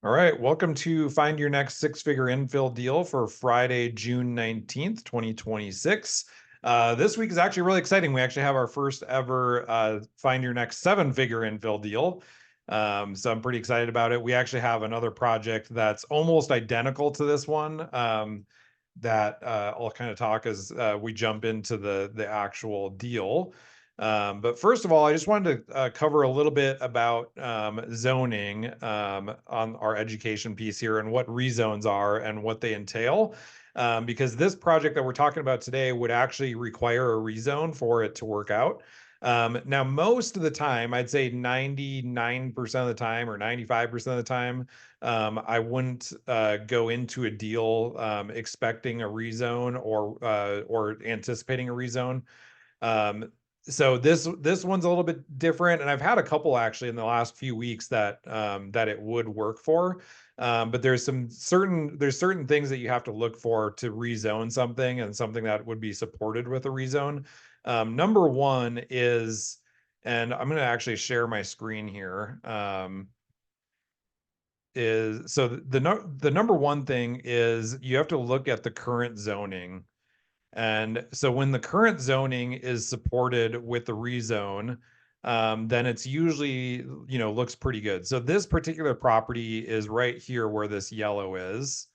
All right, welcome to Find Your Next Six-Figure Infill Deal for Friday, June 19th, 2026. This week is actually really exciting. We actually have our first ever Find Your Next Seven-Figure Infill Deal. So I'm pretty excited about it. We actually have another project that's almost identical to this one that I'll kind of talk as we jump into the actual deal. But first of all, I just wanted to cover a little bit about zoning on our education piece here and what rezones are and what they entail. Because this project that we're talking about today would actually require a rezone for it to work out. Now, most of the time, I'd say 99% of the time or 95% of the time, I wouldn't go into a deal expecting a rezone or anticipating a rezone. So this one's a little bit different, and I've had a couple actually in the last few weeks that that it would work for. But there's certain things that you have to look for to rezone something and something that would be supported with a rezone. Number one is, and I'm going to actually share my screen here. Is so the number one thing is you have to look at the current zoning. And so when the current zoning is supported with the rezone, then it's usually, looks pretty good. So this particular property is right here where this yellow is.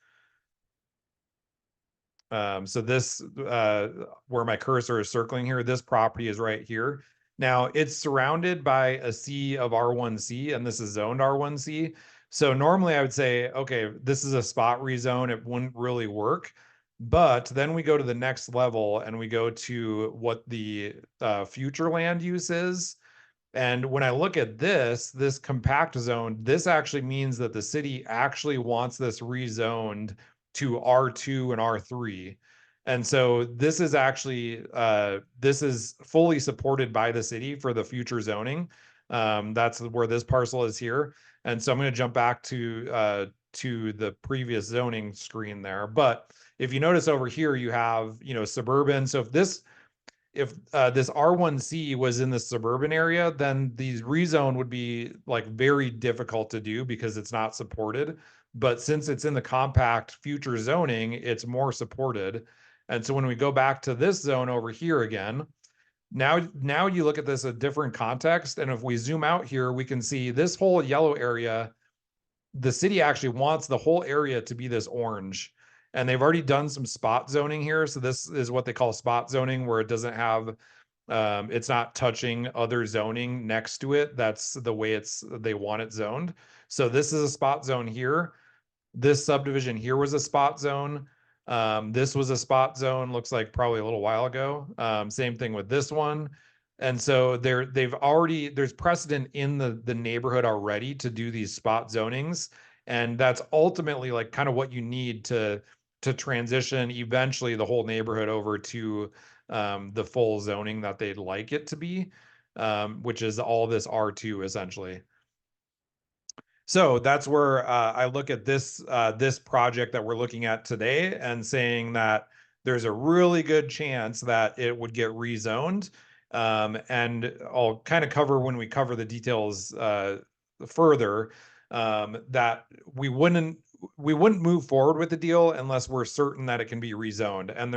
So this, where my cursor is circling here, this property is right here. Now it's surrounded by a sea of R1C, and this is zoned R1C. So normally I would say, okay, this is a spot rezone. It wouldn't really work. But then we go to the next level and we go to what the future land use is. And when I look at this compact zone, this actually means that the city actually wants this rezoned to R2 and R3. And so this is actually, this is fully supported by the city for the future zoning. That's where this parcel is here. And so I'm going to jump back to the previous zoning screen there. But if you notice over here, you have, suburban. So if this R1C was in the suburban area, then these rezone would be like very difficult to do because it's not supported. But since it's in the compact future zoning, it's more supported. And so when we go back to this zone over here again, now you look at this a different context. And if we zoom out here, we can see this whole yellow area, the city actually wants the whole area to be this orange. And they've already done some spot zoning here. So this is what they call spot zoning, where it doesn't have, it's not touching other zoning next to it. That's the way they want it zoned. So this is a spot zone here. This subdivision here was a spot zone. This was a spot zone, looks like probably a little while ago. Same thing with this one. And so there's precedent in the neighborhood already to do these spot zonings. And that's ultimately like kind of what you need to transition eventually the whole neighborhood over to the full zoning that they'd like it to be, which is all this R2 essentially. So that's where I look at this project that we're looking at today and saying that there's a really good chance that it would get rezoned. And I'll kind of cover when we cover the details further, that we wouldn't move forward with the deal unless we're certain that it can be rezoned. And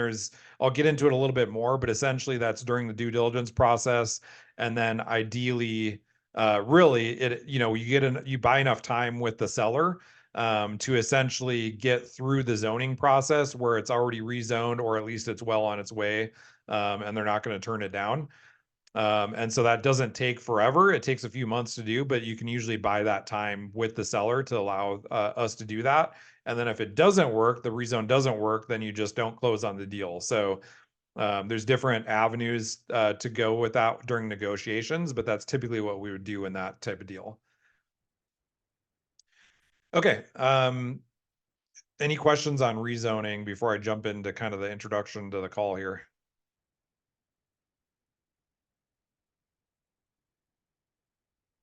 I'll get into it a little bit more, but essentially that's during the due diligence process. And then ideally, really you buy enough time with the seller to essentially get through the zoning process where it's already rezoned, or at least it's well on its way, and they're not going to turn it down. And so that doesn't take forever. It takes a few months to do, but you can usually buy that time with the seller to allow us to do that. And then if it doesn't work, the rezone doesn't work, then you just don't close on the deal. So there's different avenues to go with that during negotiations, but that's typically what we would do in that type of deal. Okay. Any questions on rezoning before I jump into kind of the introduction to the call here?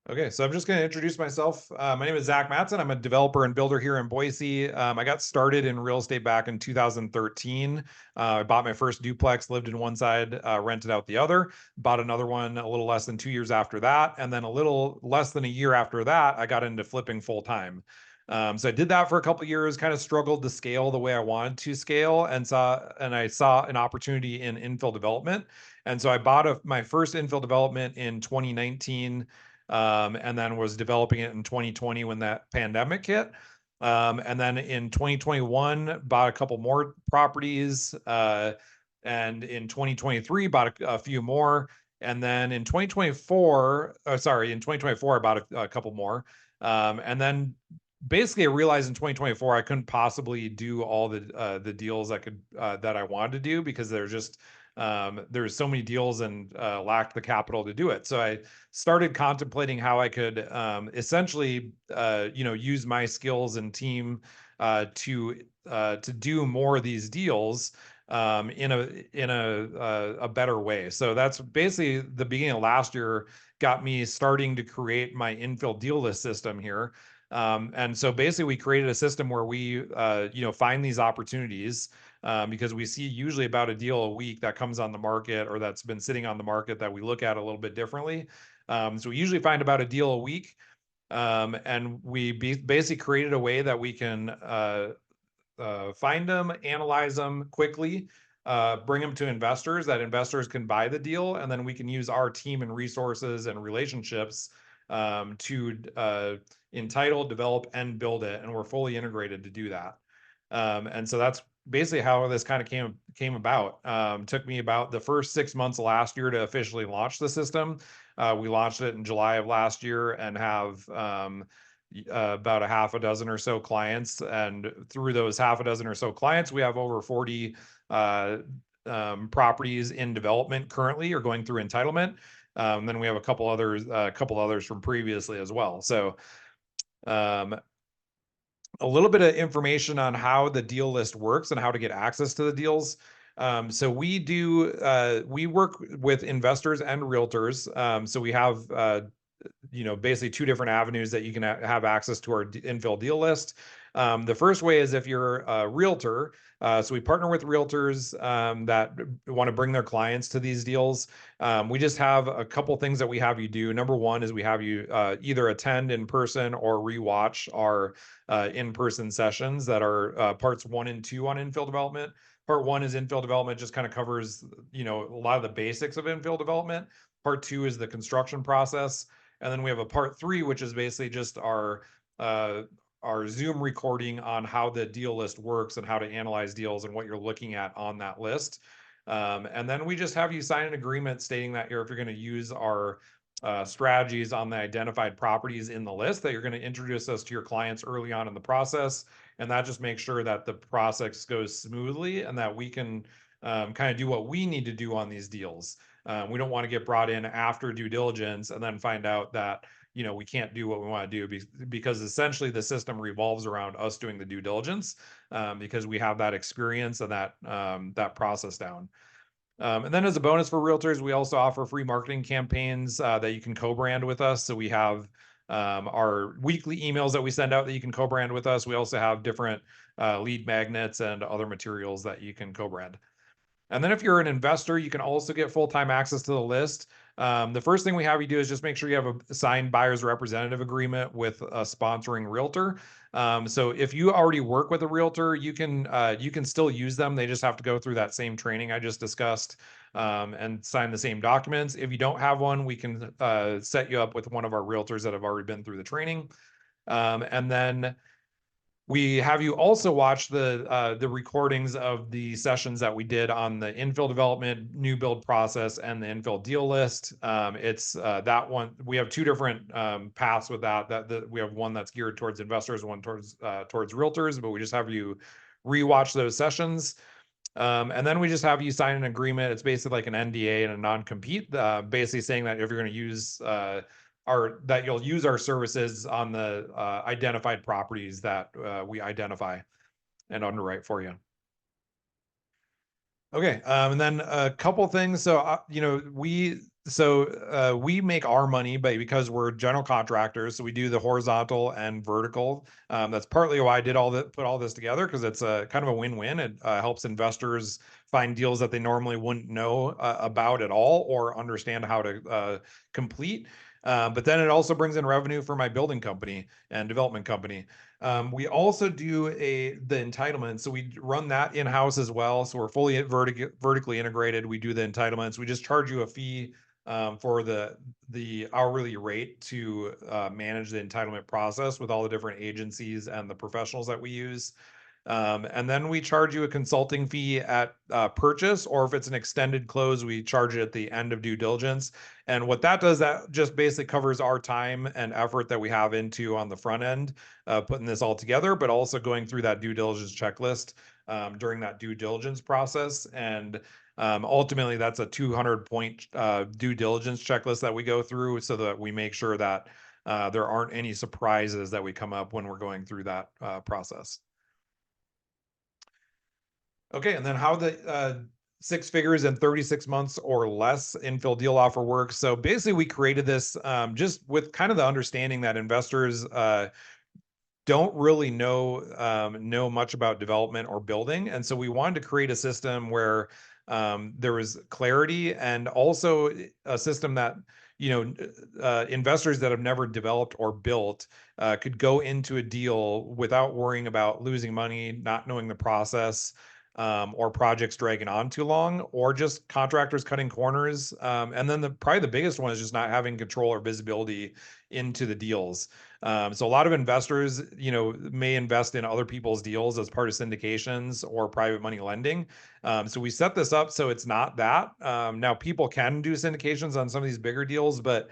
Okay, so I'm just going to introduce myself. My name is Zach Matson. I'm a developer and builder here in Boise. I got started in real estate back in 2013. I bought my first duplex, lived in one side, rented out the other, bought another one a little less than 2 years after that. And then a little less than a year after that, I got into flipping full time. So I did that for a couple years, kind of struggled to scale the way I wanted to scale, and I saw an opportunity in infill development. And so I bought my first infill development in 2019, and then was developing it in 2020 when that pandemic hit. And then in 2021, bought a couple more properties, and in 2023, bought a few more. And then in 2024, in 2024, I bought a couple more. And then basically I realized in 2024 I couldn't possibly do all the deals that I wanted to do, because there's so many deals, and lacked the capital to do it. So I started contemplating how I could essentially use my skills and team to do more of these deals in a better way. So that's basically the beginning of last year got me starting to create my infill deal list system here. And so basically we created a system where we, find these opportunities, because we see usually about a deal a week that comes on the market or that's been sitting on the market that we look at a little bit differently. So we usually find about a deal a week. And we basically created a way that we can find them, analyze them quickly, bring them to investors, that investors can buy the deal, and then we can use our team and resources and relationships to entitle, develop, and build it, and we're fully integrated to do that. And so that's basically how this kind of came about. Took me about the first 6 months of last year to officially launch the system. We launched it in July of last year and have about a half a dozen or so clients. And through those half a dozen or so clients, we have over 40 properties in development currently or going through entitlement. Then we have a couple others from previously as well. So a little bit of information on how the deal list works and how to get access to the deals. So we work with investors and realtors. So we have basically two different avenues that you can have access to our infill deal list. The first way is if you're a realtor. So we partner with realtors that want to bring their clients to these deals. We just have a couple things that we have you do. Number one is we have you either attend in person or rewatch our in-person sessions that are parts 1 and 2 on infill development. Part 1 is infill development, just kind of covers a lot of the basics of infill development. Part 2 is the construction process. And then we have a part 3, which is basically just our Zoom recording on how the deal list works and how to analyze deals and what you're looking at on that list. And then we just have you sign an agreement stating that if you're going to use our strategies on the identified properties in the list, that you're going to introduce us to your clients early on in the process. And that just makes sure that the process goes smoothly and that we can kind of do what we need to do on these deals. We don't want to get brought in after due diligence and then find out that we can't do what we want to do, because essentially the system revolves around us doing the due diligence, because we have that experience and that process down. And then as a bonus for realtors, we also offer free marketing campaigns that you can co-brand with us. So we have our weekly emails that we send out that you can co-brand with us. We also have different lead magnets and other materials that you can co-brand. And then if you're an investor, you can also get full-time access to the list. The first thing we have you do is just make sure you have a signed buyer's representative agreement with a sponsoring realtor. So if you already work with a realtor, you can still use them. They just have to go through that same training I just discussed and sign the same documents. If you don't have one, we can set you up with one of our realtors that have already been through the training. And then we have you also watch the recordings of the sessions that we did on the infill development, new build process, and the infill deal list. It's that one. We have two different paths with that. We have one that's geared towards investors, one towards realtors. But we just have you rewatch those sessions. And then we just have you sign an agreement. It's basically like an NDA and a non-compete, basically saying that if you're going to use that you'll use our services on the identified properties that we identify and underwrite for you. Okay, and then a couple things. So we make our money because we're general contractors. So we do the horizontal and vertical. That's partly why I did put all this together, because it's a kind of a win-win. It helps investors find deals that they normally wouldn't know about at all or understand how to complete. But then it also brings in revenue for my building company and development company. We also do the entitlement. So we run that in-house as well. So we're fully vertically integrated. We do the entitlements. We just charge you a fee for the hourly rate to manage the entitlement process with all the different agencies and the professionals that we use. And then we charge you a consulting fee at purchase, or if it's an extended close, we charge it at the end of due diligence. And what that does, that just basically covers our time and effort that we have into on the front end, putting this all together, but also going through that due diligence checklist during that due diligence process. And ultimately, that's a 200-point due diligence checklist that we go through so that we make sure that there aren't any surprises that we come up when we're going through that process. Okay, and then how the 6 figures in 36 months or less infill deal offer works. So basically, we created this just with kind of the understanding that investors don't really know much about development or building, and so we wanted to create a system where there was clarity and also a system that investors that have never developed or built could go into a deal without worrying about losing money, not knowing the process, or projects dragging on too long, or just contractors cutting corners. And then probably the biggest one is just not having control or visibility into the deals. So a lot of investors, may invest in other people's deals as part of syndications or private money lending. So we set this up so it's not that. Now people can do syndications on some of these bigger deals, but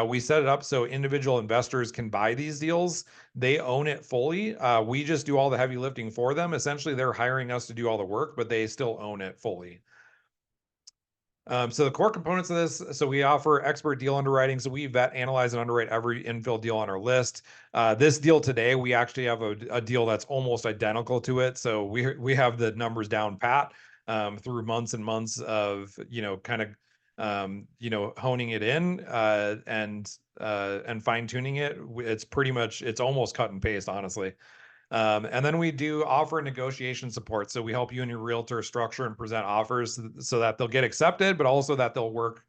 we set it up so individual investors can buy these deals. They own it fully. We just do all the heavy lifting for them. Essentially, they're hiring us to do all the work, but they still own it fully. So the core components of this, so we offer expert deal underwriting. So we vet, analyze, and underwrite every infill deal on our list. This deal today, we actually have a deal that's almost identical to it. So we have the numbers down pat through months and months of kind of honing it in and fine tuning it. It's almost cut and paste, honestly. And then we do offer negotiation support. So we help you and your realtor structure and present offers so that they'll get accepted, but also that they'll work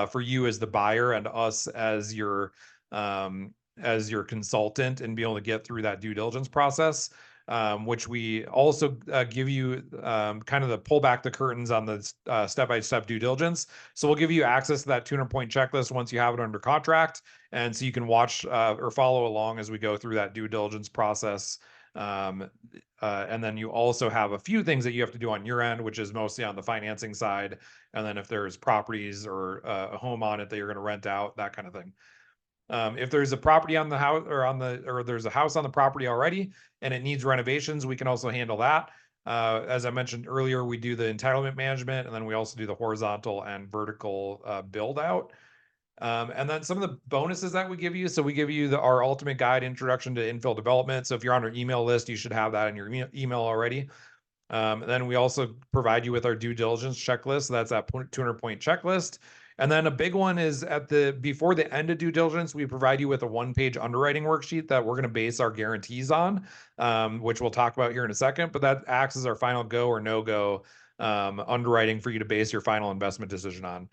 for you as the buyer and us as your consultant and be able to get through that due diligence process. Which we also give you kind of the pull back the curtains on the step-by-step due diligence. So we'll give you access to that 200-point checklist once you have it under contract. And so you can watch or follow along as we go through that due diligence process. And then you also have a few things that you have to do on your end, which is mostly on the financing side. And then if there's properties or a home on it that you're going to rent out, that kind of thing. If there's a property on the house or there's a house on the property already and it needs renovations, we can also handle that. As I mentioned earlier, we do the entitlement management, and then we also do the horizontal and vertical build out. And then some of the bonuses that we give you. So we give you our ultimate guide introduction to infill development. So if you're on our email list, you should have that in your email already. And then we also provide you with our due diligence checklist. So that's that 200-point checklist. And then a big one is before the end of due diligence, we provide you with a 1-page underwriting worksheet that we're going to base our guarantees on, which we'll talk about here in a second. But that acts as our final go or no go underwriting for you to base your final investment decision on.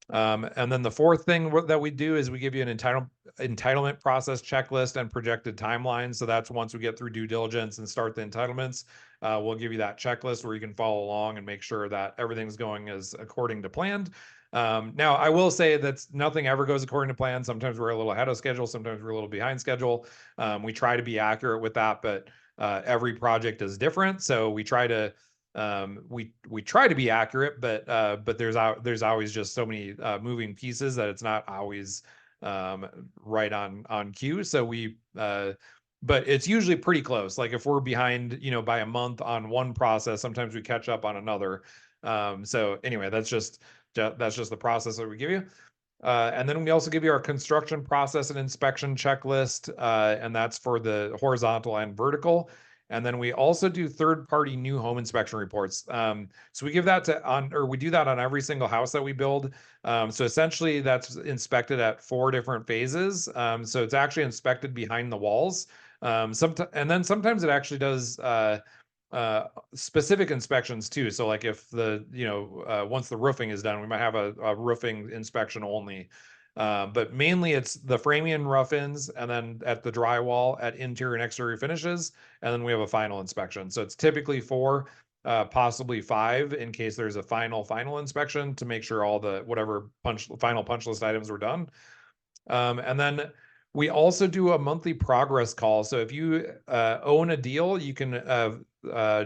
And then the fourth thing that we do is we give you an entitlement process checklist and projected timeline. So that's once we get through due diligence and start the entitlements, we'll give you that checklist where you can follow along and make sure that everything's going as according to planned. Now, I will say that nothing ever goes according to plan. Sometimes we're a little ahead of schedule. Sometimes we're a little behind schedule. We try to be accurate with that, but every project is different. So we try to be accurate, but there's always just so many moving pieces that it's not always right on cue. So but it's usually pretty close. Like if we're behind, by a month on one process, sometimes we catch up on another. So anyway, that's just the process that we give you. And then we also give you our construction process and inspection checklist, and that's for the horizontal and vertical. And then we also do third-party new home inspection reports. So we give that we do that on every single house that we build. So essentially that's inspected at 4 different phases. So it's actually inspected behind the walls. And then sometimes it actually does specific inspections too. So like if once the roofing is done, we might have a roofing inspection only. But mainly it's the framing and rough-ins, and then at the drywall, at interior and exterior finishes, and then we have a final inspection. So it's typically 4, possibly 5 in case there's a final inspection to make sure all the whatever final punch list items were done. And then we also do a monthly progress call. So if you own a deal, you can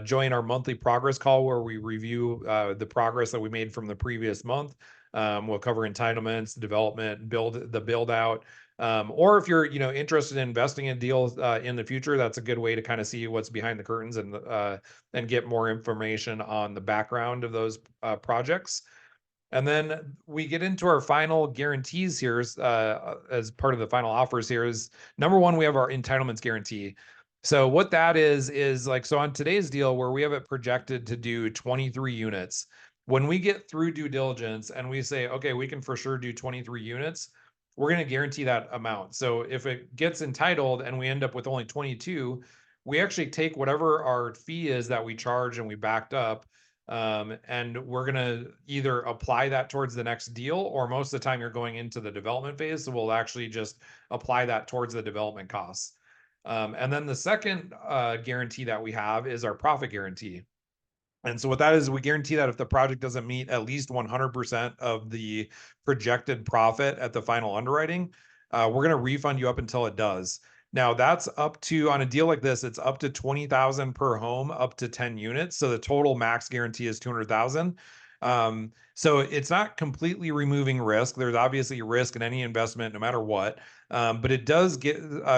join our monthly progress call where we review the progress that we made from the previous month. We'll cover entitlements, development, build out. Or if you're interested in investing in deals in the future, that's a good way to kind of see what's behind the curtains and get more information on the background of those projects. And then we get into our final guarantees here as part of the final offers here is number one, we have our entitlements guarantee. So what that is like, so on today's deal where we have it projected to do 23 units, when we get through due diligence and we say, okay, we can for sure do 23 units, we're going to guarantee that amount. So if it gets entitled and we end up with only 22, we actually take whatever our fee is that we charge and we backed up, and we're going to either apply that towards the next deal, or most of the time you're going into the development phase. So we'll actually just apply that towards the development costs. And then the second guarantee that we have is our profit guarantee. And so what that is, we guarantee that if the project doesn't meet at least 100% of the projected profit at the final underwriting, we're going to refund you up until it does. Now that's up to, on a deal like this, it's up to 20,000 per home, up to 10 units. So the total max guarantee is 200,000. So it's not completely removing risk. There's obviously risk in any investment, no matter what. But it does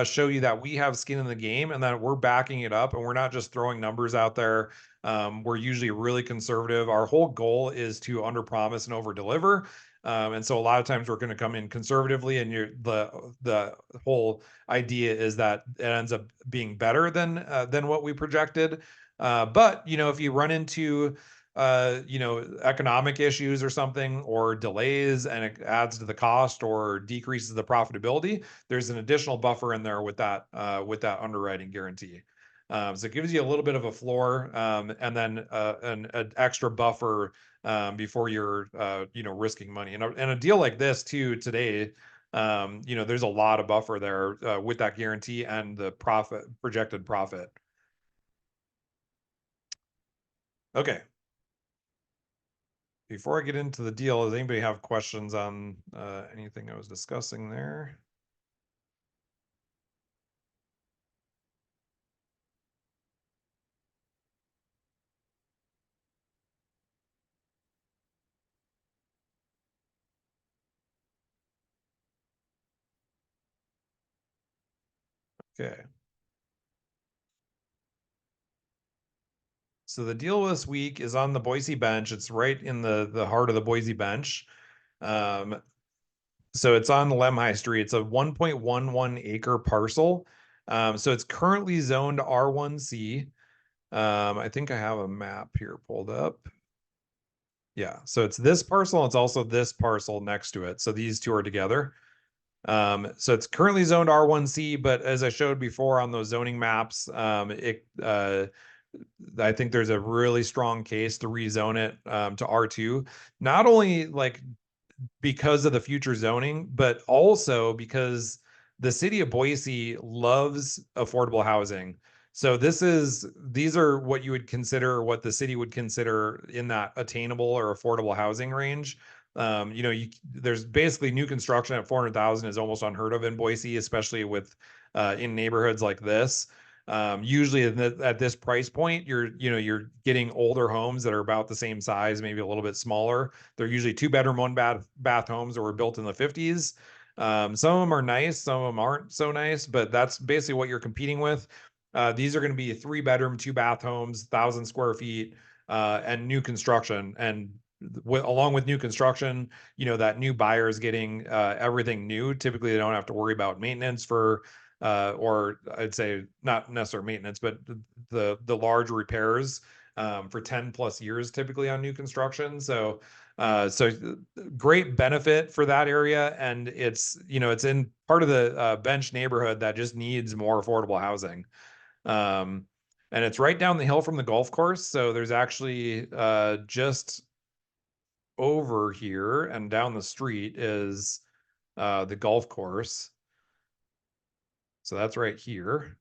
show you that we have skin in the game and that we're backing it up, and we're not just throwing numbers out there. We're usually really conservative. Our whole goal is to underpromise and overdeliver. And so a lot of times we're going to come in conservatively, and the whole idea is that it ends up being better than what we projected. But if you run into economic issues or something, or delays, and it adds to the cost or decreases the profitability, there's an additional buffer in there with that underwriting guarantee. So it gives you a little bit of a floor, and then an extra buffer before you're risking money. And a deal like this too today, there's a lot of buffer there with that guarantee and the projected profit. Okay. Before I get into the deal, does anybody have questions on anything I was discussing there? Okay. So the deal this week is on the Boise bench. It's right in the heart of the Boise bench. So it's on Lemhi Street. It's a 1.11 acre parcel. So it's currently zoned R1C. I think I have a map here pulled up. Yeah, so it's this parcel. It's also this parcel next to it. So these two are together. So it's currently zoned R1C, but as I showed before on those zoning maps, I think there's a really strong case to rezone it to R2. Not only like because of the future zoning, but also because the city of Boise loves affordable housing. So these are what you would consider, what the city would consider in that attainable or affordable housing range. There's basically new construction at 400,000 is almost unheard of in Boise, especially with in neighborhoods like this. Usually at this price point, you're getting older homes that are about the same size, maybe a little bit smaller. They're usually 2-bedroom, 1-bath homes that were built in the 50s. Some of them are nice, some of them aren't so nice, but that's basically what you're competing with. These are going to be 3-bedroom, 2-bath homes, 1,000 square feet, and new construction. And along with new construction, that new buyer is getting everything new. Typically, they don't have to worry about maintenance or I'd say not necessarily maintenance, but the large repairs for 10 plus years typically on new construction. So great benefit for that area, and it's in part of the bench neighborhood that just needs more affordable housing. And it's right down the hill from the golf course. So there's actually just over here and down the street is the golf course. So that's right here.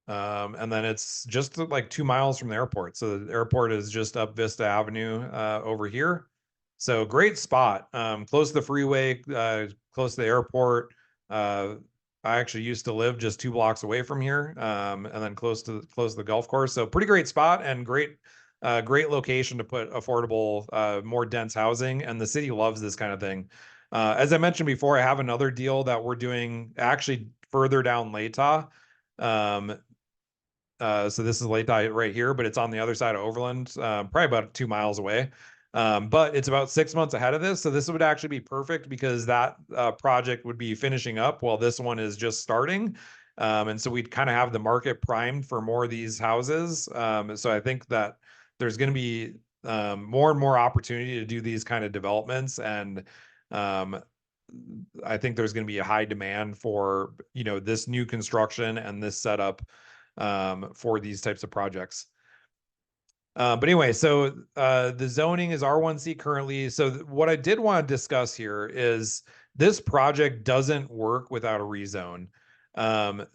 And then it's just like 2 miles from the airport. So the airport is just up Vista Avenue over here. So great spot. Close to the freeway, close to the airport. I actually used to live just 2 blocks away from here, and then close to the golf course. So pretty great spot and great location to put affordable, more dense housing. And the city loves this kind of thing. As I mentioned before, I have another deal that we're doing actually further down Latah. So this is Lake Diet right here, but it's on the other side of Overland, probably about 2 miles away. But it's about 6 months ahead of this. So this would actually be perfect because that project would be finishing up while this one is just starting. And so we'd kind of have the market primed for more of these houses. So I think that there's going to be more and more opportunity to do these kind of developments. And I think there's going to be a high demand for, this new construction and this setup for these types of projects. But anyway, so the zoning is R1C currently. So what I did want to discuss here is this project doesn't work without a rezone.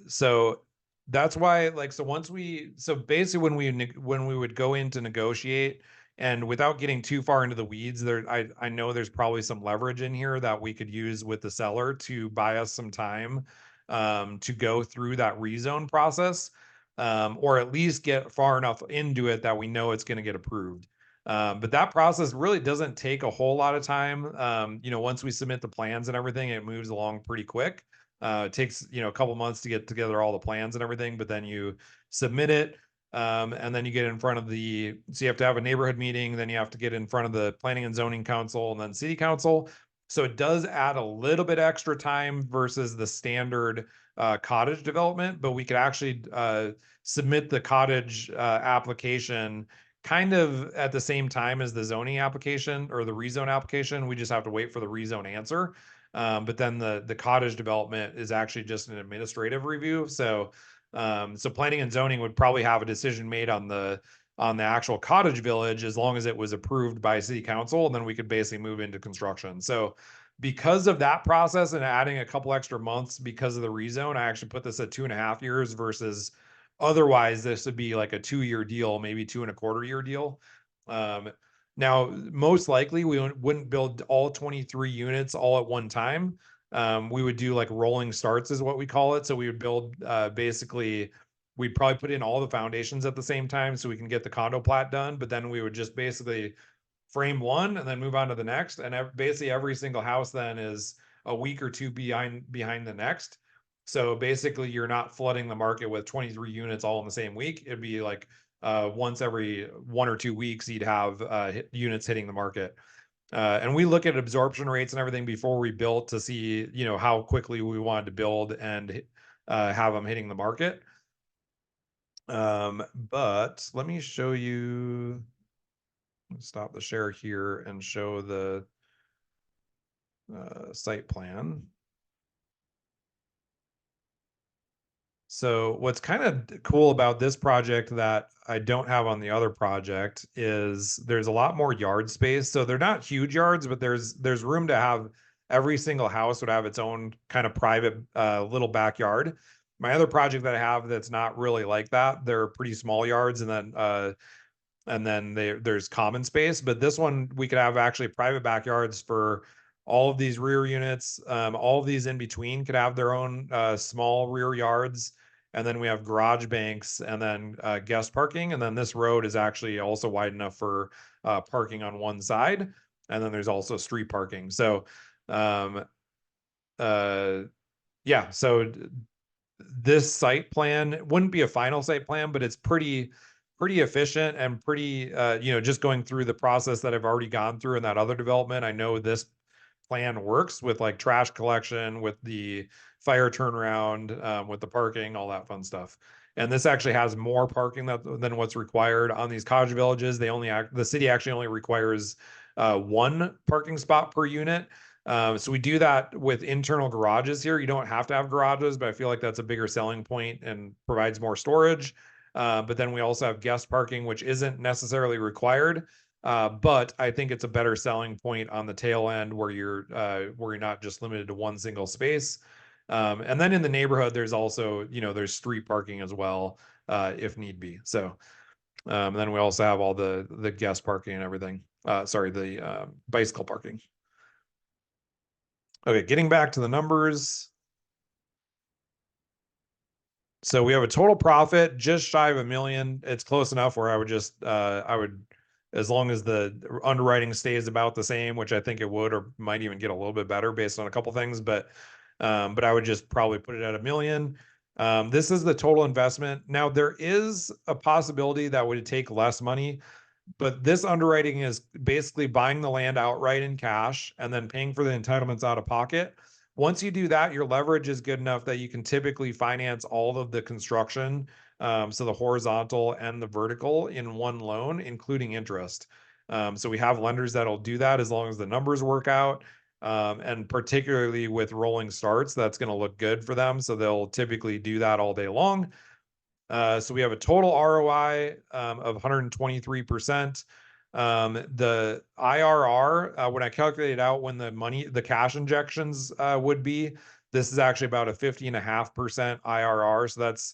So that's why, so basically when we would go in to negotiate, and without getting too far into the weeds, I know there's probably some leverage in here that we could use with the seller to buy us some time to go through that rezone process, or at least get far enough into it that we know it's going to get approved. But that process really doesn't take a whole lot of time. Once we submit the plans and everything, it moves along pretty quick. It takes, a couple months to get together all the plans and everything, but then you submit it. And then you get in front of so you have to have a neighborhood meeting, then you have to get in front of the planning and zoning council and then city council. So it does add a little bit extra time versus the standard cottage development, but we could actually submit the cottage application kind of at the same time as the zoning application or the rezone application. We just have to wait for the rezone answer. But then the cottage development is actually just an administrative review. So planning and zoning would probably have a decision made on the actual cottage village as long as it was approved by city council, and then we could basically move into construction. So because of that process and adding a couple extra months because of the rezone, I actually put this at 2.5 years versus otherwise this would be like a 2-year deal, maybe 2.25-year deal. Now, most likely we wouldn't build all 23 units all at one time. We would do like rolling starts is what we call it. So we would build basically, we'd probably put in all the foundations at the same time so we can get the condo plat done. But then we would just basically frame one and then move on to the next. And basically every single house then is a week or two behind the next. So basically you're not flooding the market with 23 units all in the same week. It'd be like once every 1 or 2 weeks, you'd have units hitting the market. And we look at absorption rates and everything before we built to see, how quickly we wanted to build and have them hitting the market. But let me show you, stop the share here and show the site plan. So what's kind of cool about this project that I don't have on the other project is there's a lot more yard space. So they're not huge yards, but there's room to have every single house would have its own kind of private little backyard. My other project that I have that's not really like that, they're pretty small yards, and then there's common space. But this one we could have actually private backyards for all of these rear units. All of these in between could have their own small rear yards. And then we have garage banks and then guest parking. And then this road is actually also wide enough for parking on one side. And then there's also street parking. So, yeah, so this site plan wouldn't be a final site plan, but it's pretty efficient and pretty, just going through the process that I've already gone through in that other development. I know this plan works with like trash collection, with the fire turnaround, with the parking, all that fun stuff. And this actually has more parking than what's required on these cottage villages. The city actually only requires 1 parking spot per unit. So we do that with internal garages here. You don't have to have garages, but I feel like that's a bigger selling point and provides more storage. But then we also have guest parking, which isn't necessarily required. But I think it's a better selling point on the tail end where you're not just limited to one single space. And then in the neighborhood, there's also, there's street parking as well, if need be. So, then we also have all the guest parking and everything. Sorry, the bicycle parking. Okay, getting back to the numbers. So we have a total profit just shy of $1 million. It's close enough where I would just as long as the underwriting stays about the same, which I think it would, or might even get a little bit better based on a couple things, but I would just probably put it at $1 million. This is the total investment. Now there is a possibility that would take less money, but this underwriting is basically buying the land outright in cash and then paying for the entitlements out of pocket. Once you do that, your leverage is good enough that you can typically finance all of the construction, so the horizontal and the vertical in one loan, including interest. So we have lenders that'll do that as long as the numbers work out. And particularly with rolling starts, that's going to look good for them. So they'll typically do that all day long. So we have a total ROI of 123%. The IRR, when I calculated out when the cash injections would be, this is actually about a 50.5% IRR. So that's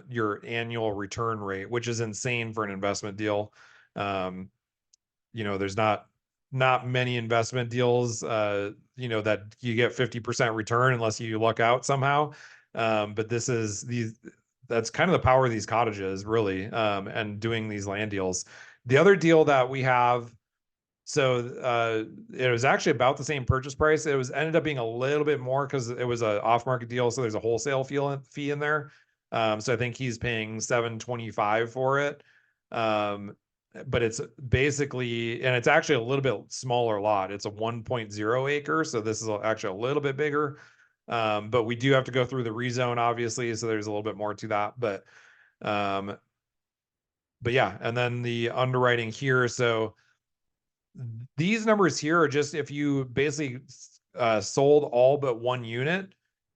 your annual return rate, which is insane for an investment deal. There's not many investment deals, that you get 50% return unless you luck out somehow. But that's kind of the power of these cottages, really, and doing these land deals. The other deal that we have, so it was actually about the same purchase price. It ended up being a little bit more because it was a off-market deal, so there's a wholesale fee in there. So I think he's paying $725 for it. But it's basically, and it's actually a little bit smaller lot. It's a 1.0 acre, so this is actually a little bit bigger. But we do have to go through the rezone, obviously, so there's a little bit more to that. But yeah, and then the underwriting here. So these numbers here are just if you basically sold all but one unit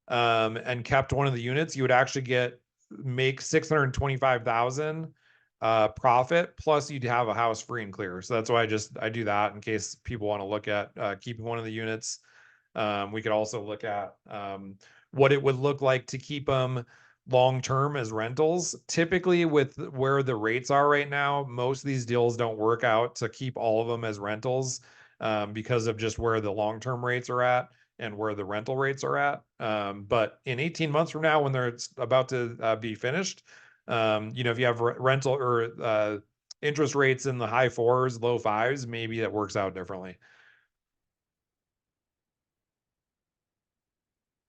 and kept one of the units, you would actually make 625,000 profit, plus you'd have a house free and clear. So that's why I do that in case people want to look at keeping one of the units. We could also look at what it would look like to keep them long-term as rentals. Typically with where the rates are right now, most of these deals don't work out to keep all of them as rentals because of just where the long-term rates are at and where the rental rates are at. But in 18 months from now, when they're about to be finished, if you have rental or interest rates in the high 4s, low 5s, maybe that works out differently.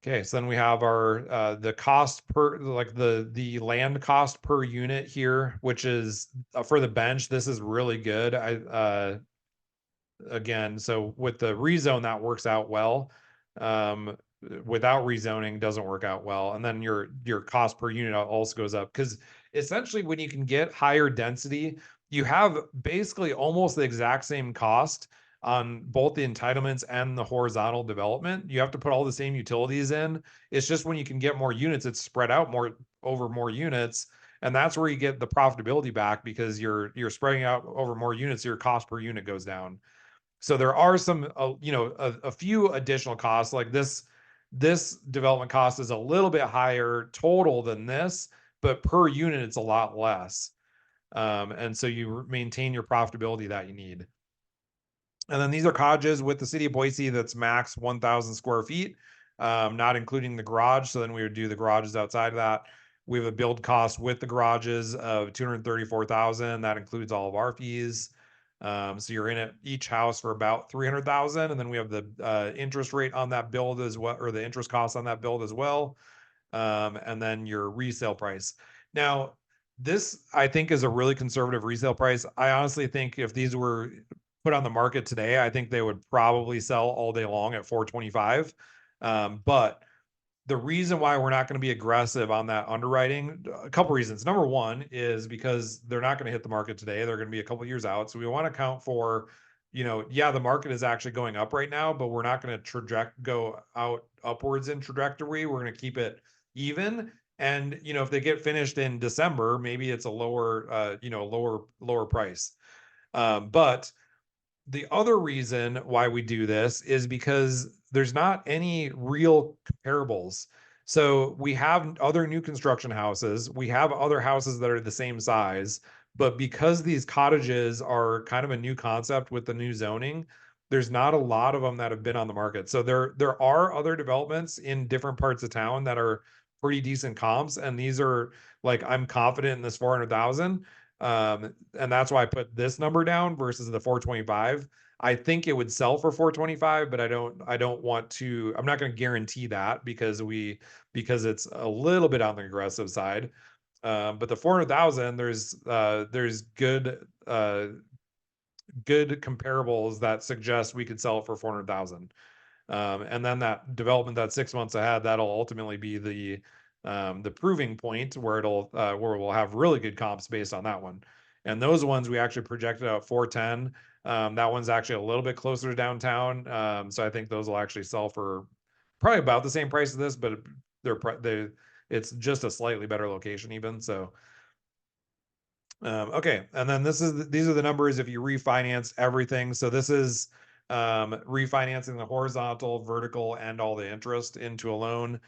Okay, so then we have our the cost per the land cost per unit here, which is for the bench. This is really good. Again, so with the rezone that works out well. Without rezoning doesn't work out well, and then your cost per unit also goes up because essentially when you can get higher density, you have basically almost the exact same cost on both the entitlements and the horizontal development. You have to put all the same utilities in. It's just when you can get more units, it's spread out more over more units, and that's where you get the profitability back because you're spreading out over more units. Your cost per unit goes down. So there are some, a few additional costs like this development cost is a little bit higher total than this, but per unit, it's a lot less. And so you maintain your profitability that you need. And then these are cottages with the city of Boise that's max 1,000 square feet, not including the garage. So then we would do the garages outside of that. We have a build cost with the garages of 234,000. That includes all of our fees. So you're in each house for about 300,000, and then we have the interest rate on that build as well, or the interest cost on that build as well, and then your resale price. Now, this I think is a really conservative resale price. I honestly think if these were put on the market today, I think they would probably sell all day long at 425. But the reason why we're not going to be aggressive on that underwriting, a couple reasons. Number one is because they're not going to hit the market today. They're going to be a couple years out. So we want to account for, yeah, the market is actually going up right now, but we're not going to go out upwards in trajectory. We're going to keep it even. And, if they get finished in December, maybe it's a lower, lower price. But the other reason why we do this is because there's not any real comparables. So we have other new construction houses, we have other houses that are the same size, but because these cottages are kind of a new concept with the new zoning, there's not a lot of them that have been on the market. So there are other developments in different parts of town that are pretty decent comps, and these are like, I'm confident in this 400,000. And that's why I put this number down versus the 425. I think it would sell for 425, but I don't want to, I'm not going to guarantee that because it's a little bit on the aggressive side. But the 400,000, there's good comparables that suggest we could sell it for 400,000. And then that development that's 6 months ahead, that'll ultimately be the proving point where where we'll have really good comps based on that one. And those ones we actually projected out 410. That one's actually a little bit closer to downtown. So I think those will actually sell for probably about the same price as this, but it's just a slightly better location even. So okay, and then these are the numbers if you refinance everything. So this is refinancing the horizontal, vertical, and all the interest into a loan,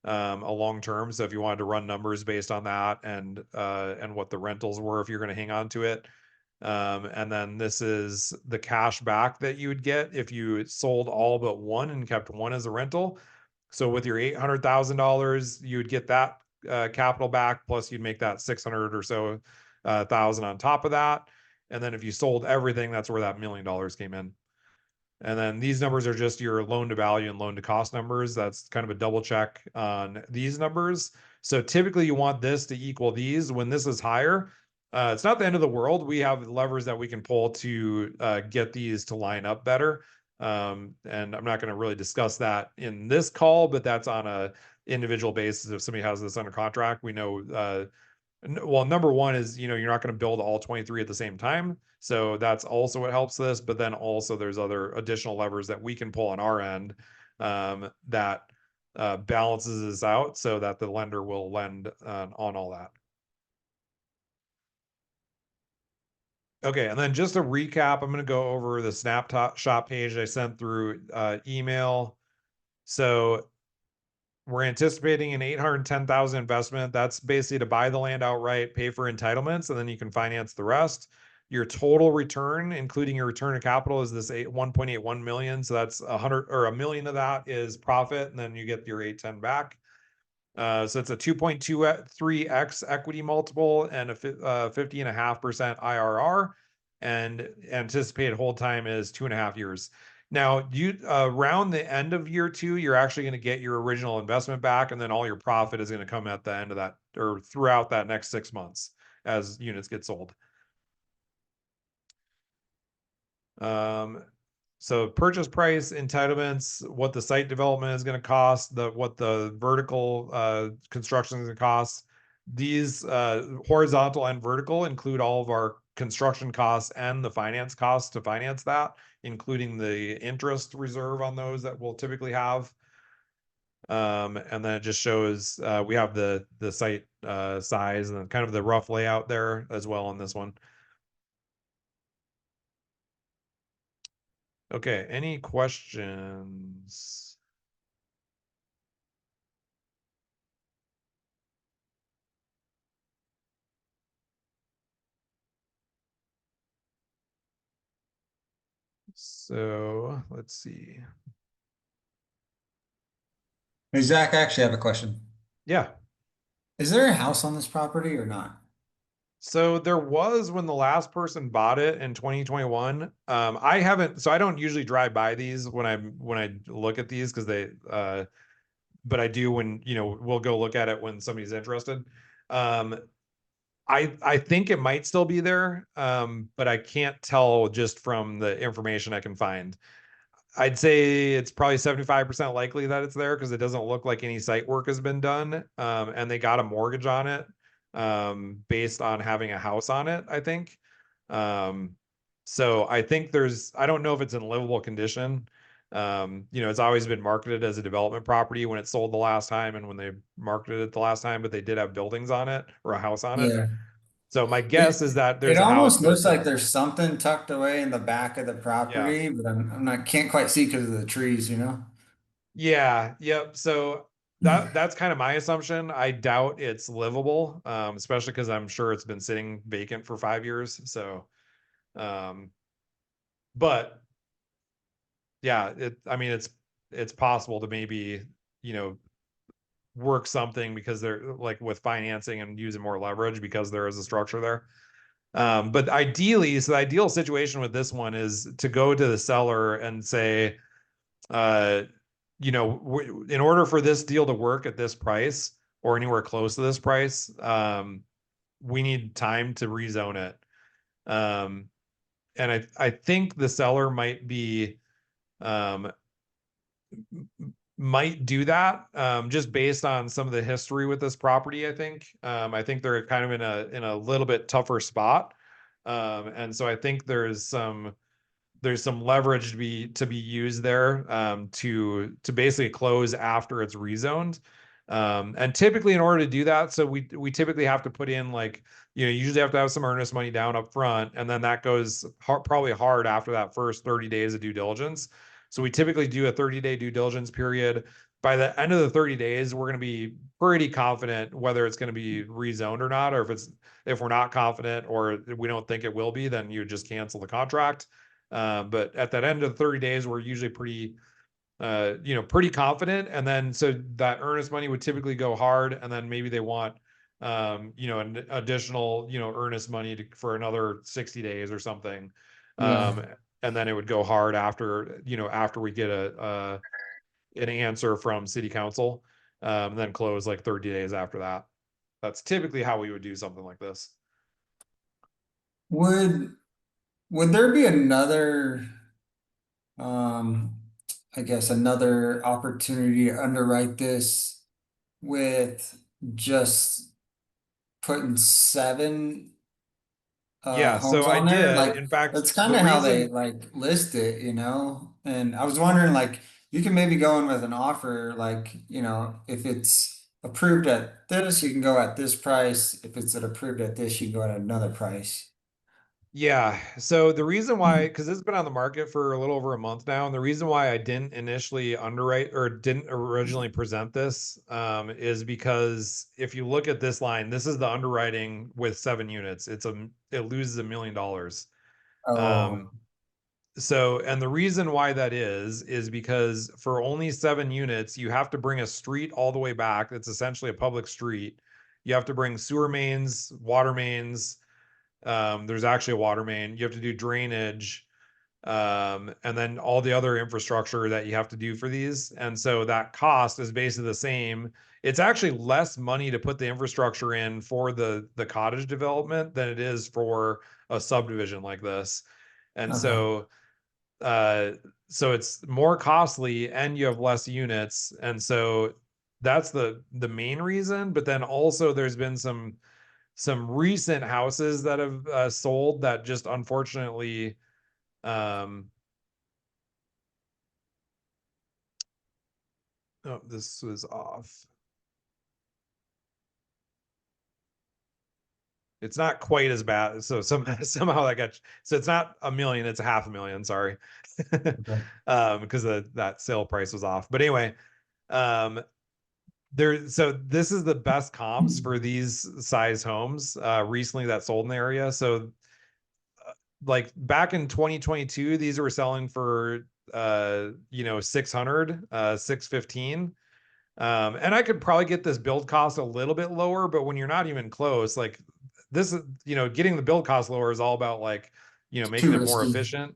a long term. So if you wanted to run numbers based on that and what the rentals were if you're going to hang on to it. And then this is the cash back that you would get if you sold all but one and kept one as a rental. So with your $800,000, you would get that capital back, plus you'd make that 600 or so thousand on top of that. And then if you sold everything, that's where that $1 million came in. And then these numbers are just your loan to value and loan to cost numbers. That's kind of a double check on these numbers. So typically you want this to equal these. When this is higher, it's not the end of the world. We have levers that we can pull to get these to line up better. And I'm not going to really discuss that in this call, but that's on a individual basis. If somebody has this under contract, we know well, number one is, you're not going to build all 23 at the same time. So that's also what helps this. But then also there's other additional levers that we can pull on our end that balances this out so that the lender will lend on all that. Okay, and then just a recap, I'm going to go over the snapshot page I sent through email. So we're anticipating an 810,000 investment. That's basically to buy the land outright, pay for entitlements, and then you can finance the rest. Your total return, including your return of capital, is this 1.81 million. So that's 100 or a million of that is profit, and then you get your 810 back. So it's a 2.23x equity multiple and a 50.5% IRR, and anticipated hold time is 2.5 years. Now, you around the end of year 2, you're actually going to get your original investment back, and then all your profit is going to come at the end of that or throughout that next 6 months as units get sold. So purchase price, entitlements, what the site development is going to cost, what the vertical construction is going to cost. These horizontal and vertical include all of our construction costs and the finance costs to finance that, including the interest reserve on those that we'll typically have. And then it just shows we have the site size and kind of the rough layout there as well on this one. Okay, any questions? So let's see. Hey, Zach, I actually have a question. Yeah. Is there a house on this property or not? So there was when the last person bought it in 2021. I haven't, so I don't usually drive by these when I look at these because but I do when, we'll go look at it when somebody's interested. Um, I think it might still be there, but I can't tell just from the information I can find. I'd say it's probably 75% likely that it's there because it doesn't look like any site work has been done. And they got a mortgage on it based on having a house on it, I think. Um, so I think I don't know if it's in livable condition. It's always been marketed as a development property when it sold the last time and when they marketed it the last time, but they did have buildings on it or a house on it. Yeah. So my It guess is that it there's a house, almost but looks it's like a, there's something tucked away in the back of the yeah. property, but I'm not can't quite see because of the trees, you know? Yeah, yep. So that's kind of my assumption. I doubt it's livable, especially because I'm sure it's been sitting vacant for 5 years. So, um, but yeah, I mean, it's possible to maybe, you know, work something because they're like with financing and using more leverage because there is a structure there. But ideally, so the ideal situation with this one is to go to the seller and say, uh, in order for this deal to work at this price or anywhere close to this price, we need time to rezone it. Um, and I think the seller um, might do that, just based on some of the history with this property. I think they're kind of in a little bit tougher spot. And so I think there's some leverage to be used there, to basically close after it's rezoned. And typically in order to do that, so we typically have to put in like, you usually have to have some earnest money down up front, and then that goes probably hard after that first 30 days of due diligence. So we typically do a 30-day due diligence period. By the end of the 30 days, we're going to be pretty confident whether it's going to be rezoned or not, or if we're not confident or we don't think it will be, then you just cancel the contract. But at that end of the 30 days, we're usually pretty confident. And then, so that earnest money would typically go hard. And then maybe they want, an additional, earnest money for another 60 days or something. Yeah. Um, and then it would go hard after we get an answer from city council, then close like 30 days after that. That's typically how we would do something like this. Would would there be another um I guess another opportunity to underwrite this with just putting seven Yeah, homes so I on there? did. Like In fact, that's the kind of how they reason like list it, you know? And I was wondering like you can maybe go in with an offer like, if it's approved at this, you can go at this price. If it's approved at this, you can go at another price. Yeah. So the reason why, because it's been on the market for a little over a month now, and the reason why I didn't initially underwrite or didn't originally present this, is because if you look at this line, this is the underwriting with 7 units. It loses $1 million. Oh, Um, and the reason why that is because for only 7 units, you have to bring a street all the way back. It's essentially a public street. You have to bring sewer mains, water mains. There's actually a water main. You have to do drainage, and then all the other infrastructure that you have to do for these. And so that cost is basically the same. It's actually less money to put the infrastructure in for the cottage development than it is for a subdivision like this. And okay. uh, so it's more costly and you have less units. And so that's the main reason. But then also there's been some recent houses that have sold that just unfortunately, um oh, this was off. It's not quite as bad. So somehow that got, so it's not a million, it's a half a million, sorry. Okay. Because that sale price was off. But anyway, um so this is the best comps for these size homes recently that sold in the area. So like back in 2022, these were selling for 600, 615. And I could probably get this build cost a little bit lower, but when you're not even close, like this is, getting the build cost lower is all about like, It's making too it more risky. efficient.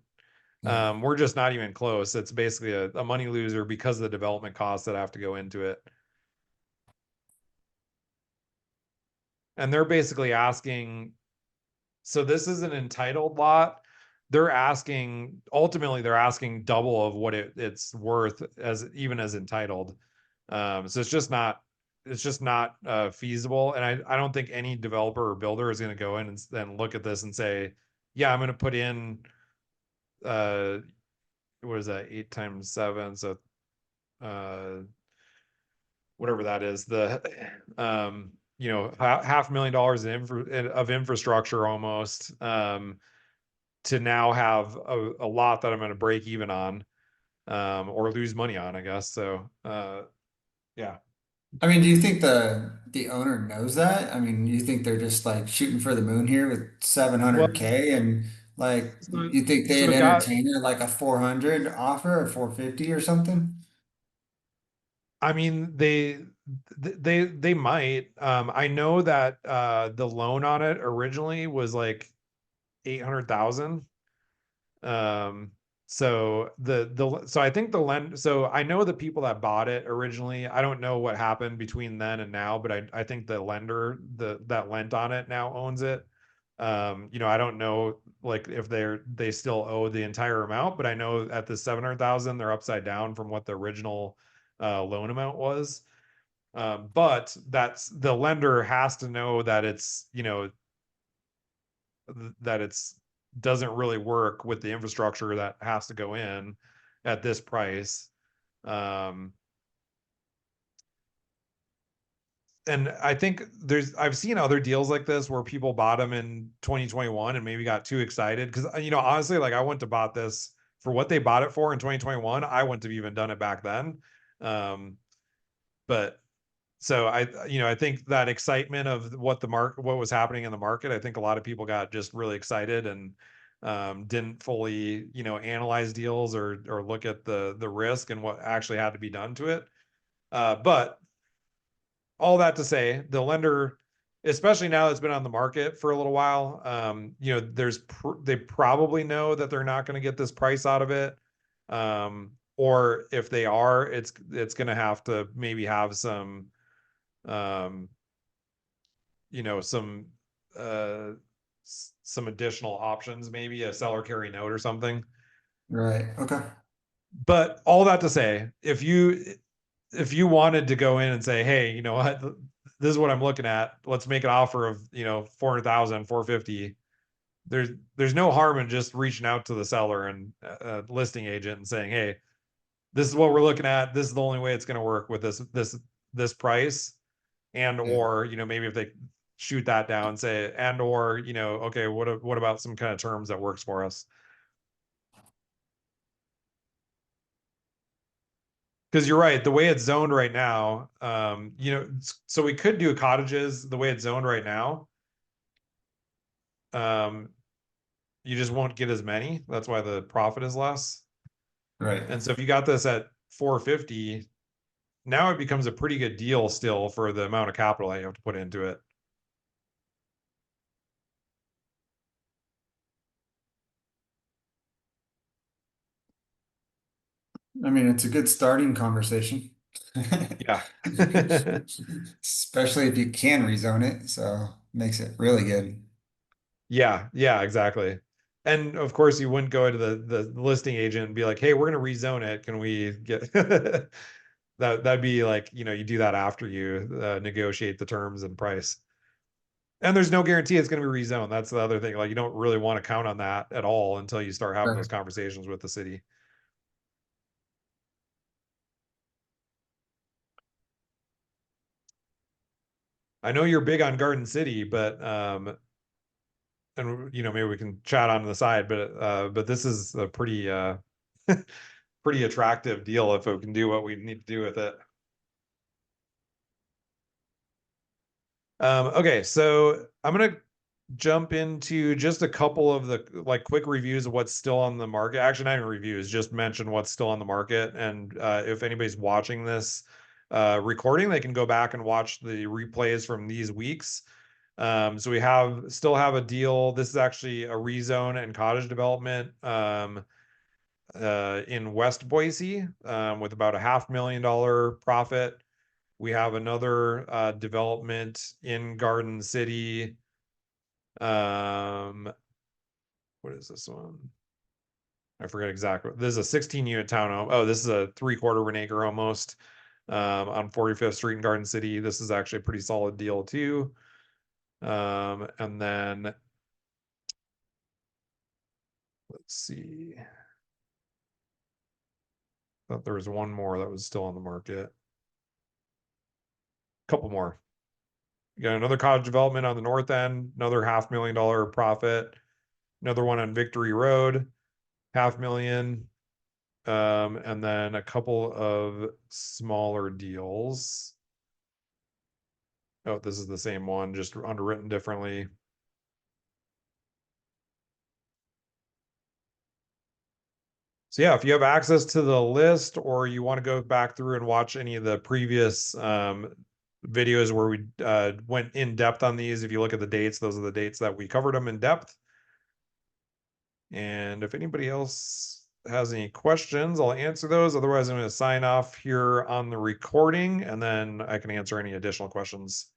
Yeah. We're just not even close. It's basically a money loser because of the development costs that have to go into it. And they're basically asking, so this is an entitled lot. They're asking double of what it's worth as even as entitled. So it's just not feasible. And I don't think any developer or builder is going to go in and then look at this and say, yeah, I'm going to put in, uh, what is that? 8 times 7. So, whatever that is, the, $500,000 of infrastructure almost, to now have a lot that I'm going to break even on, or lose money on, I guess. So, yeah. I mean, do you think the owner knows that? I mean, you think they're just like shooting for the moon here with Well, 700K and like so, you think so they'd the guy, entertain it like a 400 offer or 450 or something? I mean, they might. I know that the loan on it originally was like 800,000. Um, so I think so I know the people that bought it originally. I don't know what happened between then and now, but I think the lender that lent on it now owns it. I don't know like if they still owe the entire amount, but I know at the 700,000 they're upside down from what the original loan amount was. But that's the lender has to know that it's doesn't really work with the infrastructure that has to go in at this price. Um, and I think I've seen other deals like this where people bought them in 2021 and maybe got too excited because honestly, like I wouldn't have bought this for what they bought it for in 2021. I wouldn't have even done it back then. Um, but so I think that excitement of what was happening in the market, I think a lot of people got just really excited and didn't fully analyze deals or look at the risk and what actually had to be done to it. But all that to say, the lender, especially now that it's been on the market for a little while, they probably know that they're not going to get this price out of it. Or if they are, it's going to have to maybe have um, some uh some additional options, maybe a seller carry note or something. Right. Okay. But all that to say, if you wanted to go in and say, hey, you know what, this is what I'm looking at, let's make an offer of 400,000, 450. There's no harm in just reaching out to the seller and listing agent and saying, hey, this is what we're looking at, this is the only way it's going to work with this price. And Yeah. or maybe if they shoot that down, say, and or okay, what about some kind of terms that works for us? Because you're right, the way it's zoned right now, so we could do cottages the way it's zoned right now. um you just won't get as many, that's why the profit is less. Right. And so if you got this at 450, now it becomes a pretty good deal still for the amount of capital that you have to put into it. I mean, it's a good starting conversation. Yeah. Especially if you can rezone it, so makes it really good. Yeah, exactly. And of course, you wouldn't go to the listing agent and be like, "Hey, we're going to rezone it. Can we get that'd be like, you do that after you negotiate the terms and price. And there's no guarantee it's going to be rezoned. That's the other thing. Like, you don't really want to count on that at all until you start having Right. those conversations with the city. I know you're big on Garden City, but and maybe we can chat on the side, but this is a pretty attractive deal if we can do what we need to do with it. Okay, so I'm gonna jump into just a couple of the like quick reviews of what's still on the market. Actually, not even reviews, just mention what's still on the market. And if anybody's watching this recording, they can go back and watch the replays from these weeks. So we still have a deal. This is actually a rezone and cottage development in West Boise with about a $500,000 profit. We have another development in Garden City. Um, what is this one? I forget exactly. This is a 16 unit townhome. Oh, this is a 3/4 of an acre almost on 45th Street in Garden City. This is actually a pretty solid deal too. And then let's see. Thought there was one more that was still on the market. Couple more. You got another cottage development on the north end, another $500,000 profit. Another one on Victory Road, 500,000. And then a couple of smaller deals. Oh, this is the same one, just underwritten differently. So yeah, if you have access to the list or you want to go back through and watch any of the previous videos where we went in depth on these, if you look at the dates, those are the dates that we covered them in depth. And if anybody else has any questions, I'll answer those. Otherwise, I'm going to sign off here on the recording and then I can answer any additional questions.